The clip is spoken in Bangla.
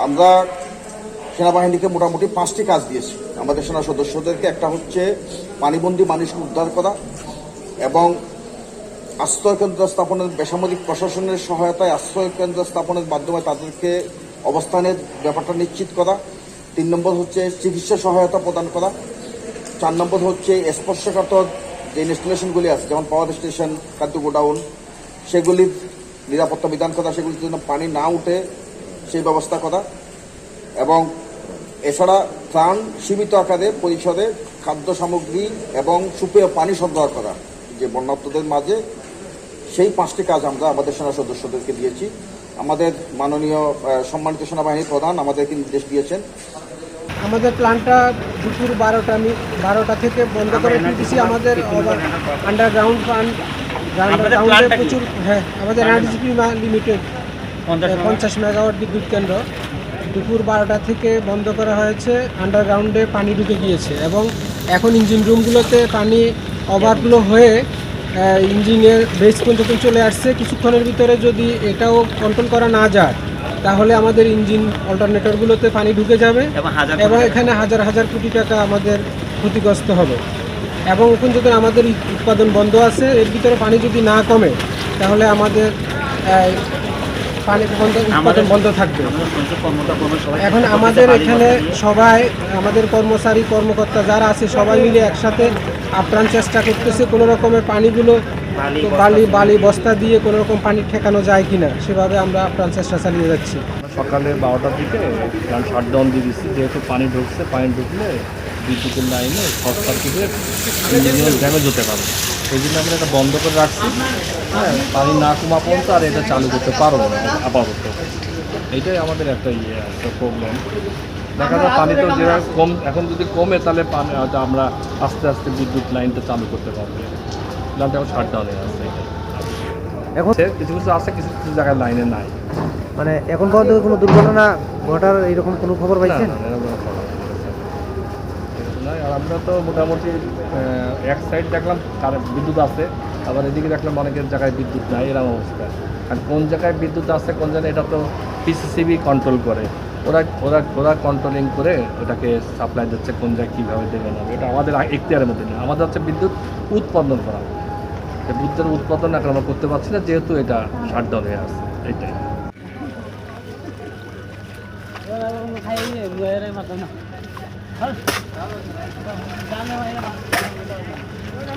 আমরা সেনাবাহিনীকে মোটামুটি 5টি কাজ দিয়েছি আমাদের সেনা সদস্যদেরকে। একটা হচ্ছে পানিবন্দী মানুষকে উদ্ধার করা এবং আশ্রয় কেন্দ্র স্থাপনের বেসামরিক প্রশাসনের সহায়তায় আশ্রয় কেন্দ্র স্থাপনের মাধ্যমে তাদেরকে অবস্থানের ব্যাপারটা নিশ্চিত করা। 3 নম্বর হচ্ছে চিকিৎসা সহায়তা প্রদান করা। 4 নম্বর হচ্ছে স্পর্শকাতর যে ইনস্টলেশনগুলি আছে, যেমন পাওয়ার স্টেশন, খাদ্য গোডাউন, সেগুলির নিরাপত্তা বিধান করা, সেগুলির জন্য পানি না উঠে সেই ব্যবস্থা করা। এবং এছাড়া ত্রাণ সীমিত আকারে পরিসরে খাদ্য সামগ্রী এবং সুপেয় পানি সরবরাহ করা যে বন্যার্তদের মাঝে, সেই 5টি কাজ আমরা আমাদের সেনা সদস্যদেরকে দিয়েছি। আমাদের মাননীয় সম্মানিত সেনাবাহিনী প্রধান আমাদেরকে নির্দেশ দিয়েছেন। আমাদের প্ল্যানটা দুপুর 12টা থেকে বন্ধ করে দিয়েছি। আমাদের আন্ডারগ্রাউন্ড গ্রাউন্ডে প্রচুর, আমাদের এনআরজিপি লিমিটেড 50 মেগাওয়াট বিদ্যুৎ কেন্দ্র দুপুর 12টা থেকে বন্ধ করা হয়েছে। আন্ডারগ্রাউন্ডে পানি ঢুকে গিয়েছে এবং এখন ইঞ্জিন রুমগুলোতে পানি ওভারফ্লো হয়ে ইঞ্জিনের বেস পর্যন্ত চলে আসছে। কিছুক্ষণের ভিতরে যদি এটাও কন্ট্রোল করা না যায় তাহলে আমাদের ইঞ্জিন অল্টারনেটরগুলোতে পানি ঢুকে যাবে এবং এখানে হাজার হাজার কোটি টাকা আমাদের ক্ষতিগ্রস্ত হবে। এবং এখন যদি আমাদের উৎপাদন বন্ধ আছে, এর ভিতরে পানি যদি না কমে তাহলে আমাদের উৎপাদন বন্ধ থাকবে। এখন আমাদের এখানে সবাই, আমাদের কর্মচারী কর্মকর্তা যারা আছে সবাই মিলে একসাথে আপ্রাণ চেষ্টা করতেছে কোনো রকমের পানিগুলো বালি বস্তা দিয়ে কোনো রকম পানি ঠেকানো যায় কিনা, সেভাবে আমরা আপ্রাণ চেষ্টা চালিয়ে যাচ্ছি। সকালে 12টার দিকে প্ল্যান্ট শাটডাউন দিয়ে দিচ্ছি, যেহেতু পানি ঢুকছে, পানি ঢুকলে বিদ্যুতের লাইনে শর্ট সার্কিটের ইঞ্জিনিয়ার ড্যামেজ হতে পারে। এই জন্য আমরা এটা বন্ধ করে রাখছি। পানি না কমা পর্যন্ত আর এটা চালু করতে পারবো না আপাতত। এইটাই আমাদের একটা প্রবলেম। দেখা যায় পানি তো যেটা কম, এখন যদি কমে তাহলে পানি হয়তো আমরা আস্তে আস্তে বিদ্যুৎ লাইনটা চালু করতে পারবো। প্ল্যান্ট এখন শাটডাউনে আছে। এখন কিছু কিছু আছে, কিছু কিছু জায়গায় লাইনে নাই। মানে এখন পর্যন্ত কোনো দুর্ঘটনা ঘটার এরকম কোনো খবর পাইছেন? আর আমরা তো মোটামুটি এক সাইড দেখলাম বিদ্যুৎ আছে, আবার এদিকে দেখলাম অনেকের জায়গায় বিদ্যুৎ নাই, এরকম অবস্থা। আর কোন জায়গায় বিদ্যুৎ আছে কোন জায়গায় এটা তো পিসিসিবি কন্ট্রোল করে, ওরা কন্ট্রোলিং করে এটাকে সাপ্লাই দিচ্ছে, কোন জায়গায় কীভাবে দেবে না, এটা আমাদের এখতিয়ারের মধ্যে নেই। আমাদের হচ্ছে বিদ্যুৎ উৎপাদন করা, বিদ্যুতের উৎপাদন এখন আমরা করতে পারছি না, যেহেতু এটা শাটডাউন হয়ে আছে। এইটাই